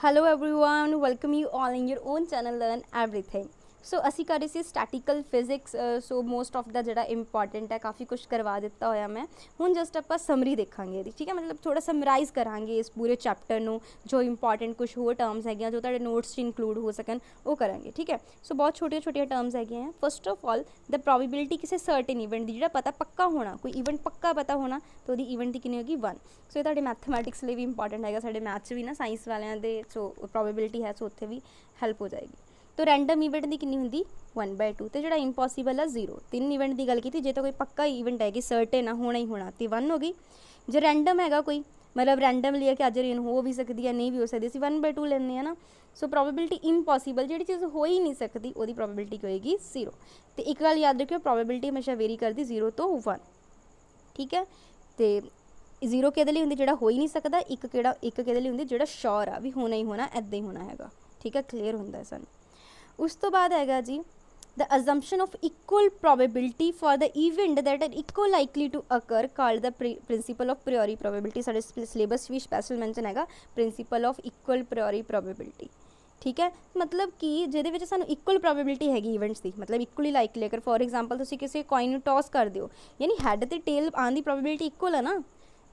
Hello everyone, welcome you all in your own channel Learn Everything। सो ਅਸੀਂ ਕਰ ਰਹੇ ਸੀ ਸਟੈਟਿਕਲ physics. So most of ਦਾ ਜਿਹੜਾ important ਹੈ ਕਾफ़ी ਕੁਛ ਕਰਵਾ ਦਿੱਤਾ ਹੋਇਆ ਮੈਂ। ਹੁਣ ਜਸਟ ਆਪਾਂ ਸਮਰੀ ਦੇਖਾਂਗੇ ਇਹਦੀ, ਠੀਕ ਹੈ, ਮਤਲਬ ਥੋੜਾ ਸਮਰਾਈਜ਼ ਕਰਾਂਗੇ ਇਸ ਪੂਰੇ ਚੈਪਟਰ ਨੂੰ, ਜੋ ਇੰਪੋਰਟੈਂਟ ਕੁਛ ਹੋਰ ਟਰਮਸ ਹੈਗੀਆਂ ਜੋ ਤੁਹਾਡੇ ਨੋਟਸ 'ਚ ਇਨਕਲੂਡ ਹੋ ਸਕਣ ਉਹ ਕਰਾਂਗੇ, ਠੀਕ ਹੈ। ਸੋ ਬਹੁਤ ਛੋਟੀਆਂ ਛੋਟੀਆਂ ਟਰਮਸ ਹੈਗੀਆਂ। First of all the probability ਕਿਸੇ ਸਰਟਨ ਇਵੈਂਟ ਦੀ, ਜਿਹੜਾ ਪਤਾ ਪੱਕਾ ਹੋਣਾ, ਕੋਈ ਇਵੈਂਟ ਪੱਕਾ ਪਤਾ ਹੋਣਾ ਤਾਂ ਉਹਦੀ ਇਵੈਂਟ ਦੀ ਕਿੰਨੀ ਹੋਗੀ 1। ਸੋ ਇਹ ਤੁਹਾਡੇ ਮੈਥਮੈਟਿਕਸ ਲਈ ਵੀ ਇੰਪੋਰਟੈਂਟ ਹੈਗਾ, ਸਾਡੇ ਮੈਥ 'ਚ ਵੀ ਨਾ ਸਾਇੰਸ ਵਾਲਿਆਂ ਦੇ ਸੋ ਪ੍ਰੋਬੇਬਿਲਿਟੀ ਹੈ, ਸੋ ਉੱਥੇ ਵੀ ਹੈਲਪ ਹੋ ਜਾਏਗੀ। तो रैंडम इवेंट की कितनी होंगी 1/2 तो जो इंपॉसिबल है 0। 3 इवेंट की गल की जो तो कोई पक्का इवेंट है कि सर्टेन है होना ही होना तो 1 होगी। जो रैंडम है कोई मतलब रैंडमली है कि अज रेन हो भी सकती है नहीं भी हो सकती, असं 1/2 लेने हैं ना। सो प्रॉबेबिलिटी इंपॉसिबल जी चीज़ हो ही नहीं सकती वो प्रॉबेबिलिटी की होएगी 0। तो एक गल याद रखियो प्रॉबेबिलिटी हमेशा वेरी करती 0 तो 1, ठीक है। तो 0 किहदे लई हुंदी जिहड़ा हो ही नहीं सकता, एक किहदे लई हुंदी जिहड़ा श्योर आ भी होना ही होना, इदां ही होना हैगा, ठीक है। क्लीयर हुंदा है सानूं। उस तो बाद हैगा जी the assumption of equal probability for the event that are equal likely to occur called the principle of priori probability. साडे सिलेबस भी स्पैशल मैंशन हैगा principle of equal priori probability, ठीक है। मतलब कि जिहदे विच सानूं इक्वल प्रोबेबिलिटी हैगी इवेंट्स की, मतलब इक्वली लाइकली। अगर फॉर एग्जाम्पल तुसीं किसी कॉइन नूं टॉस कर दिओ यानी हैड ते टेल आने की प्रोबेबिलिटी इक्वल है ना,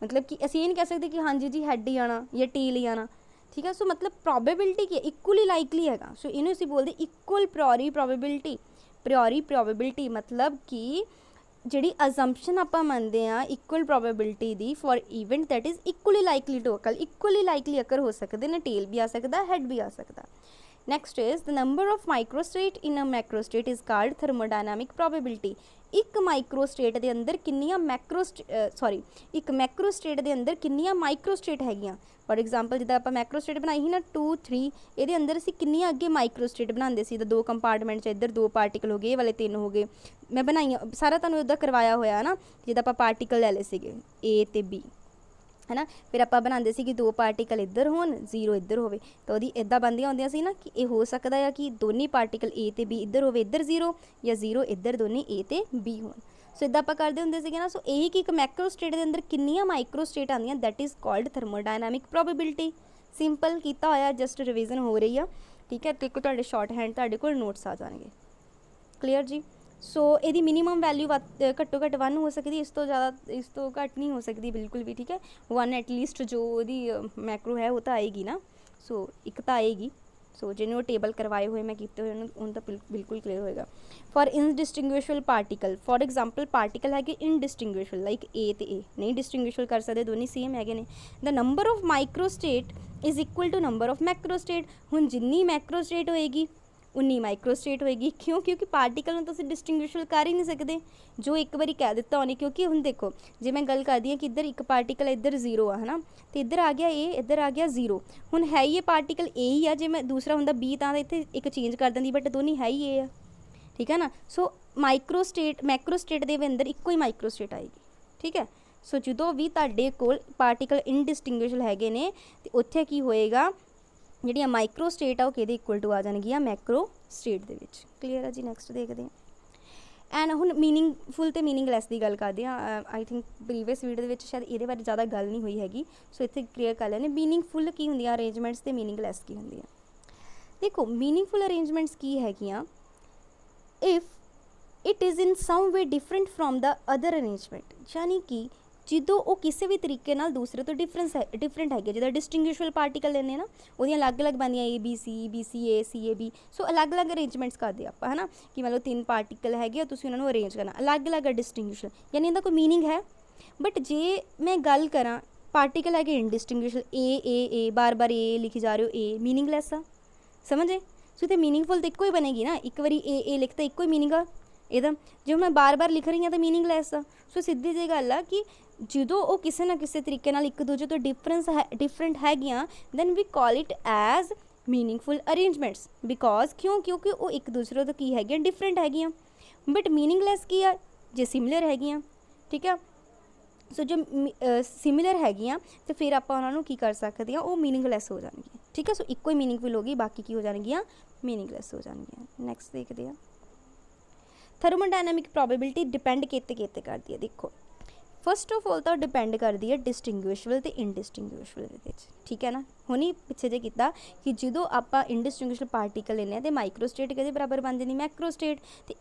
मतलब कि असीं ये नहीं कह सकते कि हाँ जी हैड ही आना या टेल ही आना, ठीक है। सो मतलब प्रॉबेबिलिटी की इक्वली लाइकली हैगा। सो इन्हों असीं बोलते equal priori probability. Priori probability मतलब कि जिहड़ी अजम्पशन आपां मनदे आ इक्वल प्रोबेबिलिटी दी for event that is equally likely to occur, equally likely occur हो सकते हैं, टेल भी आ सकता, हैड भी आ सकता। Next is the number of microstate in a macrostate is called thermodynamic probability. एक माइक्रोस्टेट के अंदर कितनियां एक मैक्रोस्टेट के अंदर कितनियां माइक्रोस्टेट हैगियां। फॉर एग्जाम्पल जिदा आप मैक्रोस्टेट बनाई ही ना 2 3, ये अंदर असीं कितनियां अगे माइक्रोस्टेट बनाते सी। 2 कंपार्टमेंट इधर 2 पार्टिकल हो गए, ये वाले 3 हो गए, मैं बनाई सारा तुहानूं इदा करवाया होया है ना, जिदा आप पार्टिकल ले ले सीगे ए ते बी, है ना। फिर आप बनाते सी कि 2 पार्टिकल इधर हो 0 इधर हो, तो वही इदा बनदियां होंदियां सी ना कि ये हो सकता है कि दोनों पार्टिकल ए ते बी इधर हो, इधर 0 या 0 इधर दोनों ए ते बी हो। सो इदा आप करते होंदे सीगे ना। सो यही कि एक मैक्रोस्टेट के अंदर कितनियां माइक्रोस्टेट आंदियां that is called thermodynamic probability. Simple किया होया, जस्ट रिविजन हो रही है, ठीक है। तो एक तुहाडे शॉर्ट हैंड तुहाडे कोल नोट्स आ जाएंगे। क्लीयर जी। सो यदी मिनीमम वैल्यू घट्टो घट्ट 1 हो सकती, इस तो ज़्यादा इस तो घट नहीं हो सकती बिल्कुल भी, ठीक है। 1 एटलीस्ट जो मैक्रो है वो तो आएगी ना। सो एक तो आएगी। सो जिन्हें वो टेबल करवाए हुए मैं किए हुए उन तो बिल्कुल क्लियर होएगा। For indistinguishable particle, for example particle है कि इनडिस्टिंग्विशबल लाइक ए तो ए नहीं डिस्टिंग्विशबल कर सकते, दोनों सेम है ने। The number of microstate is equal to number of macrostate. हुण जिन्नी मैक्रोस्टेट होएगी उन्नी माइक्रोस्टेट होएगी, क्यों? क्योंकि पार्टिकल में तो असीं डिस्टिंग्विशबल कर ही नहीं सकते, जो एक बारी कह दिता उन्हें। क्योंकि हुण देखो जे मैं गल करदी हां कि इधर एक पार्टिकल इधर 0 है ना, तो इधर आ गया ए इधर आ गया 0। हुण है ये पार्टिकल ए ही है, जे मैं दूसरा हुंदा बी तां इत्थे एक चेंज कर दिंदी, बट दोनों है ही ए है, ठीक है ना। सो माइक्रोस्टेट मैक्रोस्टेट के अंदर इक्को ही माइक्रोस्टेट आएगी, ठीक है। सो जो भी तुहाडे कोल पार्टिकल इनडिस्टिंग्विशबल हैगे ने ते उत्थे की होएगा ਜਿਹੜੀਆਂ ਮਾਈਕਰੋ ਸਟੇਟ ਆ ਉਹ ਕਿਹਦੇ ਇਕੁਅਲ ਟੂ ਆ ਜਾਣਗੀਆਂ ਮੈਕਰੋ ਸਟੇਟ ਦੇ ਵਿੱਚ। ਕਲੀਅਰ ਹੈ ਜੀ। ਨੈਕਸਟ ਦੇਖਦੇ ਹਾਂ। ਐਂਡ ਹੁਣ ਮੀਨਿੰਗਫੁਲ ਤੇ ਮੀਨਿੰਗਲੈਸ ਦੀ ਗੱਲ ਕਰਦੇ ਹਾਂ। ਆਈ ਥਿੰਕ ਪ੍ਰੀਵੀਅਸ ਵੀਡੀਓ ਦੇ ਵਿੱਚ ਸ਼ਾਇਦ ਇਹਦੇ ਬਾਰੇ ਜ਼ਿਆਦਾ ਗੱਲ ਨਹੀਂ ਹੋਈ ਹੈਗੀ, ਸੋ ਇੱਥੇ ਕਲੀਅਰ ਕਰ ਲੈਣੇ ਮੀਨਿੰਗਫੁਲ ਕੀ ਹੁੰਦੀਆਂ ਅਰੇਂਜਮੈਂਟਸ ਤੇ ਮੀਨਿੰਗਲੈਸ ਕੀ ਹੁੰਦੀਆਂ। ਦੇਖੋ ਮੀਨਿੰਗਫੁਲ ਅਰੇਂਜਮੈਂਟਸ ਕੀ ਹੈਗੀਆਂ, if it is in some way different from the other arrangement, यानी कि ਜਦੋਂ ਉਹ ਕਿਸੇ ਵੀ ਤਰੀਕੇ ਨਾਲ ਦੂਸਰੇ ਤੋਂ ਡਿਫਰੈਂਟ ਹੈਗੇ। ਜਿੱਦਾਂ ਡਿਸਟਿੰਗੁਇਸ਼ਬਲ ਪਾਰਟੀਕਲ ਲੈਂਦੇ ਨਾ, ਉਹਦੀਆਂ ਅਲੱਗ-ਅਲੱਗ ਬਣਦੀਆਂ A B C B C A C A B। ਸੋ ਅਲੱਗ-ਅਲੱਗ ਅਰੇਂਜਮੈਂਟਸ ਕਰਦੇ ਆਪਾਂ, ਹੈ ਨਾ, ਕਿ ਮਤਲਬ 3 ਪਾਰਟੀਕਲ ਹੈਗੇ, ਤੁਸੀਂ ਉਹਨਾਂ ਨੂੰ ਅਰੇਂਜ ਕਰਨਾ ਅਲੱਗ-ਅਲੱਗ ਡਿਸਟਿੰਗੁਇਸ਼ਬਲ, ਯਾਨੀ ਇਹਦਾ ਕੋਈ ਮੀਨਿੰਗ ਹੈ। ਬਟ ਜੇ ਮੈਂ ਗੱਲ ਕਰਾਂ ਪਾਰਟੀਕਲ ਹੈਗੇ ਇਨਡਿਸਟਿੰਗੁਇਸ਼ਬਲ A ਬਾਰ-ਬਾਰ A ਲਿਖੀ ਜਾ ਰਹੇ ਹੋ, A मीनिंगलैस ਆ, ਸਮਝੇ। ਸੋ ਇੱਥੇ ਮੀਨਿੰਗਫੁਲ ਤਾਂ ਇੱਕੋ ਹੀ ਬਣੇਗੀ ਨਾ, ਇੱਕ ਵਾਰੀ A ਲਿਖਤਾ ਇੱਕੋ ਹੀ ਮੀਨਿੰਗ ਆ ਇਹਦਾ। ਜੇ ਮੈਂ ਬਾਰ-ਬਾਰ ਲਿਖ ਰਹੀ ਹਾਂ ਤਾਂ मीनिंगलैस ਆ। ਸੋ ਸਿੱਧੀ ਜਿਹੀ ਗੱਲ ਆ ਕਿ ਜਦੋਂ ਉਹ ਕਿਸੇ ਨਾ ਕਿਸੇ ਤਰੀਕੇ ਨਾਲ ਇੱਕ ਦੂਜੇ ਤੋਂ ਡਿਫਰੈਂਟ ਹੈਗੀਆਂ then we call it as meaningful arrangements. Because ਕਿਉਂਕਿ ਉਹ ਇੱਕ ਦੂਸਰੇ ਤੋਂ ਕੀ ਹੈਗੀਆਂ ਡਿਫਰੈਂਟ ਹੈਗੀਆਂ। ਬਟ मीनिंगलैस ਕੀ ਆ ਜੇ ਸਿਮਿਲਰ ਹੈਗੀਆਂ, ਠੀਕ ਆ। ਸੋ ਜੋ ਸਿਮਿਲਰ ਹੈਗੀਆਂ ਤਾਂ ਫਿਰ ਆਪਾਂ ਉਹਨਾਂ ਨੂੰ ਕੀ ਕਰ ਸਕਦੇ ਹਾਂ, ਉਹ मीनिंगलैस ਹੋ ਜਾਣਗੀਆਂ, ਠੀਕ ਹੈ। ਸੋ ਇੱਕੋ ਹੀ मीनिंगफुल ਹੋ ਗਈ, ਬਾਕੀ ਕੀ ਹੋ ਜਾਣਗੀਆਂ मीनिंगलैस ਹੋ ਜਾਣਗੀਆਂ। ਨੈਕਸਟ ਦੇਖਦੇ ਹਾਂ। ਥਰਮੋਡਾਇਨਾमिक ਪ੍ਰੋਬੇਬਿਲਿਟੀ ਡਿਪੈਂਡ ਕਿਤੇ ਕਰਦੀ ਹੈ। ਦੇਖੋ फस्ट ऑफ ऑल तो डिपेंड करती है डिस्टिंग्विशबल तो इनडिस्टिंग्विशबल दे, ठीक है ना। हुणी पिछे जे किया कि जो आप इनडिस्टिंग्विशबल पार्टिकल लेने तो माइक्रोस्टेट के बराबर बन जाती मैक्रोस्टेट। तो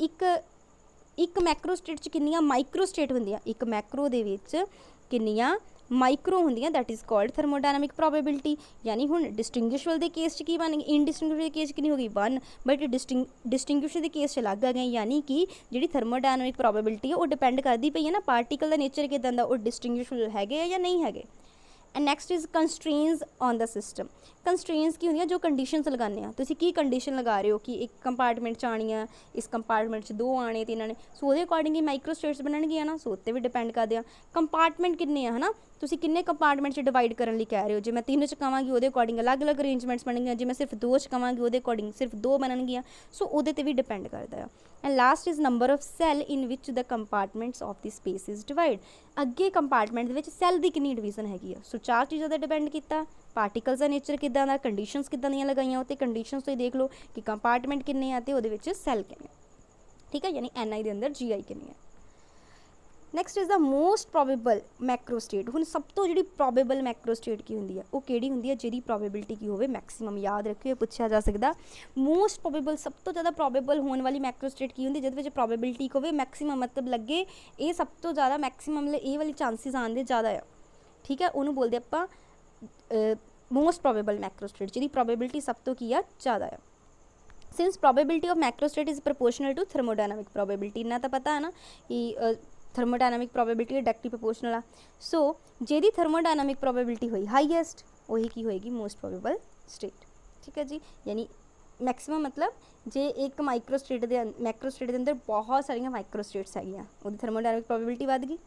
एक मैक्रोस्टेट च कितनियां माइक्रोस्टेट होंदियां, एक मैक्रो दे विच कितनियां माइक्रो होंदियां, that is called thermodynamic probability. यानी हुण डिस्टिंग्विशबल के केस च की बन गई, इनडिस्टिंग्विशबल के केस कितनी हो गई 1, बट डिस्टिंग्विशबल के केस च अलग आ गए। यानी कि जी थर्मोडायनामिक प्रोबेबिलिटी है वो डिपेंड करती पई है ना पार्टिकल का नेचर किदां दा, वो डिस्टिंग्विशबल है या नहीं है। And next is constraints on the system. Constraints की होंदियां जो कंडीशनस लगाने हैं, तुसीं की कंडीशन लगा रहे हो कि एक कंपार्टमेंट च आनी है, इस कंपार्टमेंट च 2 आने 3 आने, सो वो अकॉर्डिंग ही माइक्रो स्टेट्स बननगियां ना, सो उत्ते भी डिपेंड करदे आ। कंपार्टमेंट किन्ने है ना, तुसीं किन्ने कंपार्टमेंट च डिवाइड करन लई कह रहे हो। जे मैं 3 च कहांगी वो अकॉर्डिंग अलग अलग अरेंजमेंट्स बननगियां, जे मैं सिर्फ 2 च कहांगी वो अकॉर्डिंग सिर्फ 2 बननगियां, सो उहदे ते भी डिपेंड करदा है। And last is number of cell in which the compartments of the space is divide. अगे कंपार्टमेंट दे विच सैल की कितनी डिवीजन हैगी आ, सो 4 चीज़ों का डिपेंड किया, पार्टिकल्स का नेचर किदां दा, कंडीशनस किदां दियां लगाइयां, उत्ते कंडीशनस तो देख लो कि कंपार्टमेंट किन्ने आ ते उहदे विच सैल किन्ने, ठीक है। यानी NI दे अंदर GI किन्नी है। Next is the most probable macrostate. हुण सब तो जी प्रोबेबल मैक्रोस्टेट की होंदी है वो किहड़ी होंदी है, जिहदी प्रोबेबिलिटी की होवे मैक्सिमम। याद रखियो पूछा जा सकदा, मोस्ट प्रोबेबल सब तो ज़्यादा प्रोबेबल होने वाली मैक्रोस्टेट की होंदी जिहदे विच प्रोबेबिलिटी होवे मैक्सिमम, मतलब लगे ये सब तो ज़्यादा मैक्सिमम ये वाली चांसिस आने दे ज़्यादा है, ठीक है। उन्होंने बोलते आपां मोस्ट प्रोबेबल मैक्रोस्टेट, जिहदी प्रोबेबिलिटी सब तो की है ज़्यादा है। Since probability of macrostate is proportional to thermodynamic probability, इन्ना तो पता है ना कि थर्मोडायनामिक प्रोबेबिलिटी डायरेक्टली प्रोपोर्शनल आ। सो जेदी थर्मोडायनामिक प्रोबेबिलिटी हुई हाईएस्ट वही की होएगी मोस्ट प्रोबेबल स्टेट, ठीक है जी। यानी मैक्सिमम मतलब जे एक मैक्रोस्टेट के अंदर बहुत सारिया माइक्रोस्टेट्स हैगियां, वो थर्मोडायनामिक प्रोबेबिलिटी वध गई,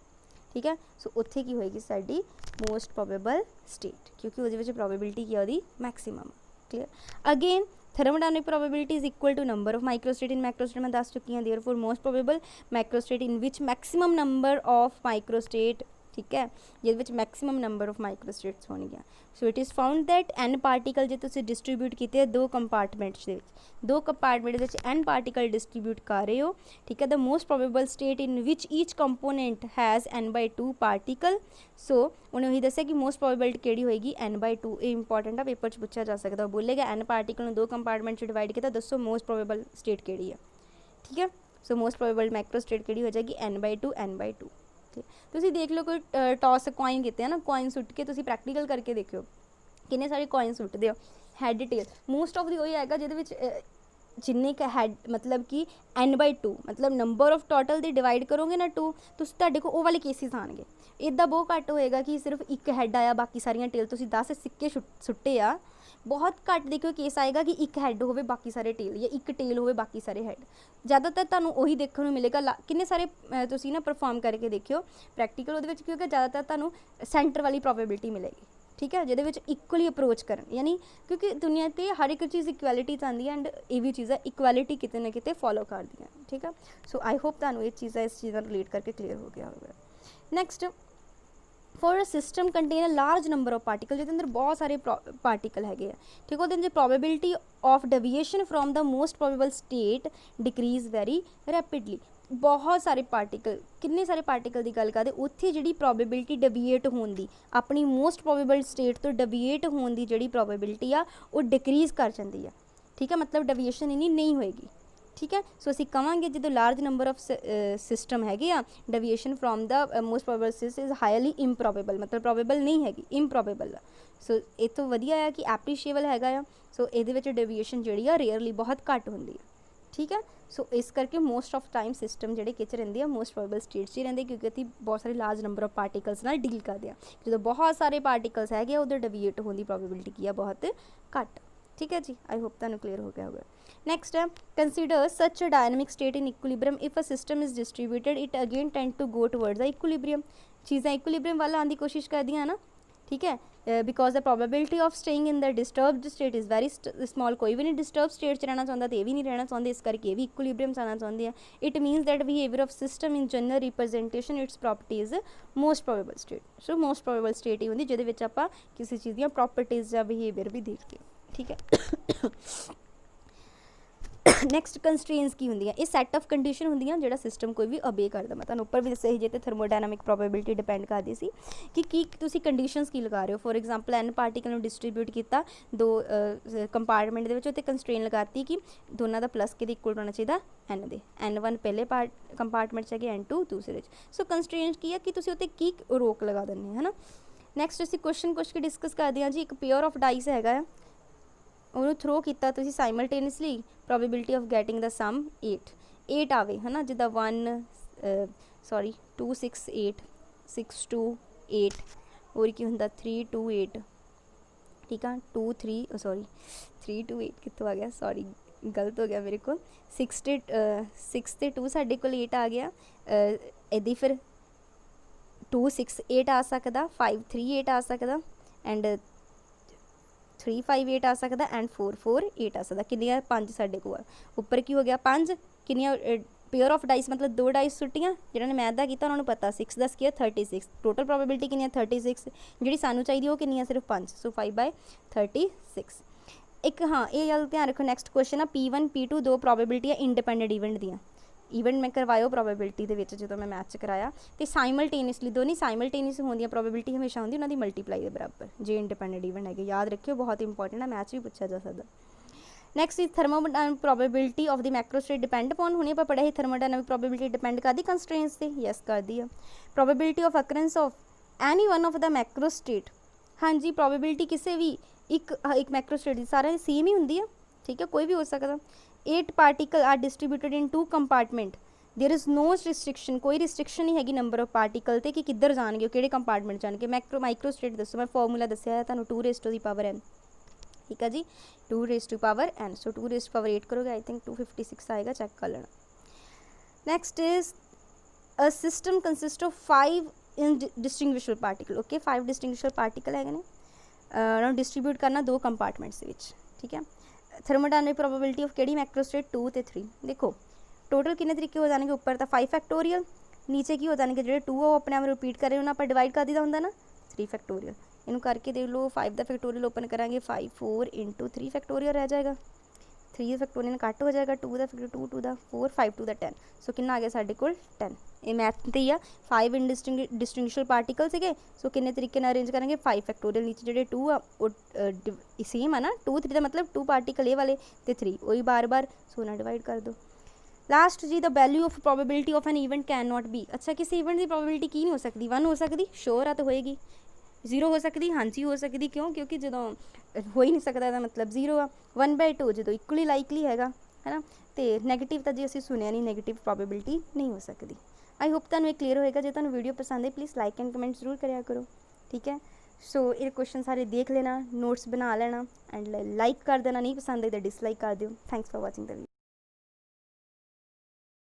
ठीक है। सो उत्थे की होएगी साडी मोस्ट प्रोबेबल स्टेट, क्योंकि उहदे विच प्रोबेबिलिटी की है maximum, clear. Again thermodynamic probability is equal to number of microstate in macrostate मैं दस चुकी हूँ, therefore most probable macrostate in which maximum number of microstate, ठीक है, जिहदे विच मैक्सिमम नंबर ऑफ माइक्रोस्टेट्स होणगियां। So it is found that N particle जो तुसीं डिस्ट्रीब्यूट कीते 2 कंपार्टमेंट्स दे विच, 2 कंपार्टमेंट दे विच N पार्टिकल डिस्ट्रीब्यूट कर रहे हो, ठीक है। The most probable state in which each component has N/2 particle. So उन्हें वही दस्सिया कि मोस्ट प्रोबेबिलिटी किहड़ी होएगी N/2। ये इंपॉर्टेंट है, पेपर च पूछा जा सकता, बोलेगा N पार्टिकल ने 2 कंपार्टमेंट च डिवाइड किया, दसो मोस्ट प्रोबेबल स्टेट किहड़ी है, ठीक है। So most probable macro state किहड़ी हो जाएगी N/2 तुसीं देख लो कोई टॉस कॉइन किते हैं ना, कॉइन सुट के तुसीं प्रैक्टिकल करके देखियो किन्ने सारे कॉइन सुटदे हो, had tell most of the वही आएगा जिहदे विच जिन्ने का हैड मतलब कि N/2 मतलब number of total they divide करोगे ना 2, तुसीं तुहाडे कोल वो वाले केसिस आएंगे। इदा बहुत घट होएगा कि सिर्फ एक हैड आया बाकी सारियां टेल, तुसीं 10 सिक्के सुट्टे आ, बहुत घट देखो केस आएगा कि एक हैड होवे बाकी सारे टेल, या एक टेल होवे बाकी सारे हैड। ज़्यादातर तुहानूं उही देखने को मिलेगा, किन्ने सारे तुसीं ना परफॉर्म करके देखियो प्रैक्टिकल, उहदे विच क्योंकि ज़्यादातर तुहानूं सेंटर वाली प्रोबेबिलिटी मिलेगी, ठीक है, जिहदे विच इक्वली अप्रोच करन, यानी क्योंकि दुनिया ते हर एक चीज़ इक्वैलिटी चाहती है, एंड ये भी चीज़ है इक्वैलिटी किते ना किते फॉलो करदी है, ठीक है। सो आई होप तुहानूं ये चीज़ां इस चीज़ रिलेट करके क्लीयर हो गया होगा। Next, for a system contain a large number of particle, जिहदे अंदर बहुत सारे पार्टिकल हैगे आ, ठीक है, उहदे probability of deviation from the most probable state decrease very rapidly. बहुत सारे पार्टिकल, किन्ने सारे पार्टिकल की गल करते, उत्थे जिहड़ी प्रोबेबिलिटी डेविएट होने की, अपनी मोस्ट प्रोबेबल स्टेट तो डेविएट होने की जिहड़ी प्रोबेबिलिटी आ वो डिक्रीज कर जाती है, ठीक है, मतलब डेविएशन इन्नी नहीं होएगी, ठीक है। सो असीं कहांगे जो लार्ज नंबर ऑफ सिस्टम हैगे आ, deviation from the most probable system is highly improbable, मतलब प्रोबेबल नहीं हैगी, इंप्रोबेबल। सो ये तो वधिया है कि एप्रीशिएबल हैगा आ। सो इहदे विच डेविएशन जिहड़ी आ रेयरली बहुत घट होंदी है, ठीक है। सो इस करके मोस्ट ऑफ टाइम सिस्टम जिहड़े किच रहिंदे आ मोस्ट प्रोबेबल स्टेट्स ही रहिंदे, क्योंकि असीं बहुत सारे लार्ज नंबर ऑफ पार्टिकल्स नाल डील करदे आ। जो बहुत सारे पार्टिकल्स हैगे उधर डेविएट होने की प्रोबेबिलिटी की है बहुत घट, ठीक है जी। आई होप तुहानूं क्लीयर हो गया होगा। नेक्स्ट है, consider such a dynamic state in equilibrium if a system is distributed it again tend to go towards the equilibrium. चीज़ां इक्विलिब्रियम वाल आने की कोशिश करदी है ना, ठीक है, because the probability of staying in the disturbed state is very small. कोई भी नहीं डिस्टर्ब स्टेट च रहना चाहता, तो ये भी नहीं रहना चाहते, इस करके ये भी इक्विलिब्रियम आना चाहते हैं। It means that behaviour of system in general representation its properties most probable state. So most probable state ही होंगी जिहदे विच आपां किसी चीज़ दी प्रॉपर्टीज या बिहेवियर भी देखते हैं, ठीक है। ਨੈਕਸਟ ਕੰਸਟ੍ਰੇਨਸ ਕੀ ਹੁੰਦੀਆਂ, ਇਹ ਸੈੱਟ ਆਫ ਕੰਡੀਸ਼ਨ ਹੁੰਦੀਆਂ ਜਿਹੜਾ ਸਿਸਟਮ ਕੋਈ ਵੀ ਓਬੇ ਕਰਦਾ। ਮੈਂ ਤੁਹਾਨੂੰ ਉੱਪਰ ਵੀ ਦੱਸਿਆ ਸੀ ਜੇ ਤੇ ਥਰਮੋਡਾਇਨਾਮਿਕ ਪ੍ਰੋਬੇਬਿਲਿਟੀ ਡਿਪੈਂਡ ਕਰਦੀ ਸੀ ਕਿ ਕੀ ਤੁਸੀਂ ਕੰਡੀਸ਼ਨਸ ਕੀ ਲਗਾ ਰਹੇ ਹੋ। ਫੋਰ ਐਗਜ਼ਾਮਪਲ ਐਨ ਪਾਰਟੀਕਲ ਨੂੰ ਡਿਸਟਰੀਬਿਊਟ ਕੀਤਾ ਦੋ ਕੰਪਾਰਟਮੈਂਟ ਦੇ ਵਿੱਚ, ਉੱਤੇ ਕੰਸਟ੍ਰੇਨ ਲਗਾਤੀ ਕਿ ਦੋਨਾਂ ਦਾ ਪਲੱਸ ਕਿਹਦੇ ਇਕੁਅਲ ਹੋਣਾ ਚਾਹੀਦਾ, ਐਨ ਦੇ। N1 ਪਹਿਲੇ ਕੰਪਾਰਟਮੈਂਟ 'ਚ ਹੈਗੇ, N2 ਦੂਸਰੇ 'ਚ। ਸੋ ਕੰਸਟ੍ਰੇਨ ਕੀ ਹੈ ਕਿ ਤੁਸੀਂ ਉੱਤੇ ਕੀ ਰੋਕ ਲਗਾ ਦਿੰਦੇ ਹੈ ਨਾ। ਨੈਕਸਟ ਅਸੀਂ ਕੁਐਸਚਨ ਕੁਛ ਕੇ ਡਿਸਕਸ ਕਰਦੇ ਹਾਂ ਜੀ। ਇੱਕ ਪੇਅਰ ਆਫ ਡਾਈਸ ਹੈਗਾ ਆ, ਉਹਨੂੰ ਥਰੋ ਕੀਤਾ ਤੁਸੀਂ ਸਾਈਮਲਟੇਨੀਅਸਲੀ, ਪ੍ਰੋਬੇਬਿਲਿਟੀ ਆਫ ਗੈਟਿੰਗ ਦਾ ਸਮ 8 ਆਵੇ ਹੈ ਨਾ, ਜਿੱਦਾਂ 2 6 8 6 2 8, ਹੋਰ ਕੀ ਹੁੰਦਾ 3 2 8, ਠੀਕ ਆ 2 3 2 8 ਕਿੱਥੋਂ ਆ ਗਿਆ, ਸੌਰੀ ਗਲਤ ਹੋ ਗਿਆ ਮੇਰੇ ਕੋਲ। 6 ਤੇ 2 ਸਾਡੇ ਕੋਲ 8 ਆ ਗਿਆ। ਇਹਦੀ ਫਿਰ 2 6 8 ਆ ਸਕਦਾ, 5 3 8 ਆ ਸਕਦਾ, ਐਂਡ 3 5 8 ਆ ਸਕਦਾ, ਐਂਡ 4 4 8 ਆ ਸਕਦਾ। ਕਿੰਨੀਆਂ 5 ਸਾਡੇ ਕੋਲ ਉੱਪਰ ਕੀ ਹੋ ਗਿਆ 5, ਕਿੰਨੀਆਂ ਪੇਅਰ ਆਫ ਡਾਈਸ ਮਤਲਬ 2 ਡਾਈਸ ਸੁੱਟੀਆਂ। ਜਿਹਨਾਂ ਨੇ ਮੈਥ ਦਾ ਕੀਤਾ ਉਹਨਾਂ ਨੂੰ ਪਤਾ 6 ਦਾ ਸਕੁਅਰ 36, ਟੋਟਲ ਪ੍ਰੋਬੇਬਿਲਿਟੀ ਕਿੰਨੀ ਹੈ 36, ਜਿਹੜੀ ਸਾਨੂੰ ਚਾਹੀਦੀ ਉਹ ਕਿੰਨੀ ਹੈ ਸਿਰਫ 5, ਸੋ 5/36। ਇੱਕ ਹਾਂ ਇਹ ਗੱਲ ਧਿਆਨ ਰੱਖੋ, ਨੈਕਸਟ ਕੁਐਸਚਨ ਆ P1 P2 ਦੋ ਪ੍ਰੋਬੇਬਿਲਿਟੀ ਆ ਇੰਡੀਪੈਂਡੈਂਟ ਇਵੈਂਟ ਦੀਆਂ। ਇਵੈਂਟ ਮੈਂ ਕਰਵਾਇਓ ਪ੍ਰੋਬੇਬਿਲਿਟੀ ਦੇ ਵਿੱਚ ਜਦੋਂ ਮੈਂ ਮੈਥ 'ਚ ਕਰਾਇਆ, ਤੇ ਸਾਈਮਲਟੇਨੀਅਸਲੀ ਦੋਨੀ ਸਾਈਮਲਟੇਨੀਅਸ ਹੁੰਦੀਆਂ ਪ੍ਰੋਬੇਬਿਲਿਟੀ ਹਮੇਸ਼ਾ ਹੁੰਦੀ ਉਹਨਾਂ ਦੀ ਮਲਟੀਪਲਾਈ ਦੇ ਬਰਾਬਰ ਜੇ ਇੰਡੀਪੈਂਡੈਂਟ ਇਵੈਂਟ ਹੈਗੇ। ਯਾਦ ਰੱਖਿਓ ਬਹੁਤ ਇੰਪੋਰਟੈਂਟ ਹੈ, ਮੈਥ 'ਚ ਵੀ ਪੁੱਛਿਆ ਜਾ ਸਕਦਾ। Next is thermodynamic probability of the macrostate depend upon, ਹੁਣੇ ਆਪਾਂ ਪੜ੍ਹਿਆ ਸੀ ਥਰਮੋਡਾਇਨਾਮਿਕ ਪ੍ਰੋਬੇਬਿਲਿਟੀ ਡਿਪੈਂਡ ਕਰਦੀ ਕੰਸਟ੍ਰੇਨਸ ਤੇ, ਯੈਸ ਕਰਦੀ ਆ। Probability of occurrence of any one of the macrostate, ਹਾਂਜੀ ਪ੍ਰੋਬੇਬਿਲਿਟੀ ਕਿਸੇ ਵੀ ਇੱਕ ਮੈਕਰੋਸਟੇਟ ਦੀ ਸਾਰਿਆਂ ਦੀ ਸੇਮ ਹੀ ਹੁੰਦੀ ਆ, ਠੀਕ ਹੈ ਕੋਈ ਵੀ ਹੋ ਸਕਦਾ। 8 particle are distributed in 2 compartment, there is no restriction, कोई रिस्ट्रिक्शन नहीं हैगी नंबर ऑफ पार्टिकल ते कि किधर जाएंगे किहड़े कंपार्टमेंट जाएंगे। माइक्रोस्टेट दसो, मैं फॉर्मूला दसिया है तुहानूं 2 raise to the power n, ठीक है जी 2 raise to power n, so 2 raise to power 8 करोगे आई थिंक 256 आएगा, चेक कर लेना। Next is a system consist of 5 distinguishable particle, okay 5 distinguishable particle है ने डिस्ट्रीब्यूट करना 2 कंपार्टमेंट्स के विच, ठीक है। थर्मोडायनामिक प्रोबेबिलिटी ऑफ केड़ी मैक्रोस्टेट 2 ते 3, देखो टोटल कितने तरीके हो जाएंगे, ऊपर तो 5 फैक्टोरियल, नीचे की हो जाएंगे जो 2 वो अपने आप रिपीट कर रहे हो ना, आप डिवाइड कर दीदा होंगे ना 3 फैक्टोरियल, इनू करके देख लो 5 का फैक्टोरियल ओपन करांगे 5 4 इंटू 3 फैक्टोरियल रह जाएगा, 3 फैक्टोरियल कट हो जाएगा, 2 का फैक्टोरियल 2 2 का 4 5 2 का 10, सो कितना आ गया साढ़े कोल 10। ये मैथ ते ही आ 5 डिस्टिंग्विशेबल पार्टिकल से, सो किन्ने तरीके नाल अरेंज करेंगे 5 फैक्टोरियल, नीचे जो 2 आ सेम है ना 2 3 का मतलब 2 पार्टिकल ये वाले तो 3 वही बार बार, सो ना डिवाइड कर दो। लास्ट जी the value of probability of an event can not be, अच्छा किसी इवेंट की प्रोबेबिलिटी की नहीं हो सकती, 1 हो सकती श्योर आ तो होएगी, 0 हो सकती हाँ जी हो सकती, क्यों क्योंकि जो हो ही नहीं सकता इसका मतलब 0 आ, 1/2 जो इक्वली लाइकली हैगा है ना, तो नैगेटिव तो जी असीं सुनिया नहीं, नैगेटिव प्रोबेबिलिटी नहीं हो सकती। आई होप तुहानूं ये क्लीयर होएगा, जो तुहानूं वीडियो पसंद है प्लीज़ लाइक एंड कमेंट जरूर करिया करो, ठीक है। सो ये क्वेश्चन सारे देख लेना, नोट्स बना लेना एंड लाइक कर देना, नहीं पसंद है तो डिसलाइक कर दो। Thanks for watching the video.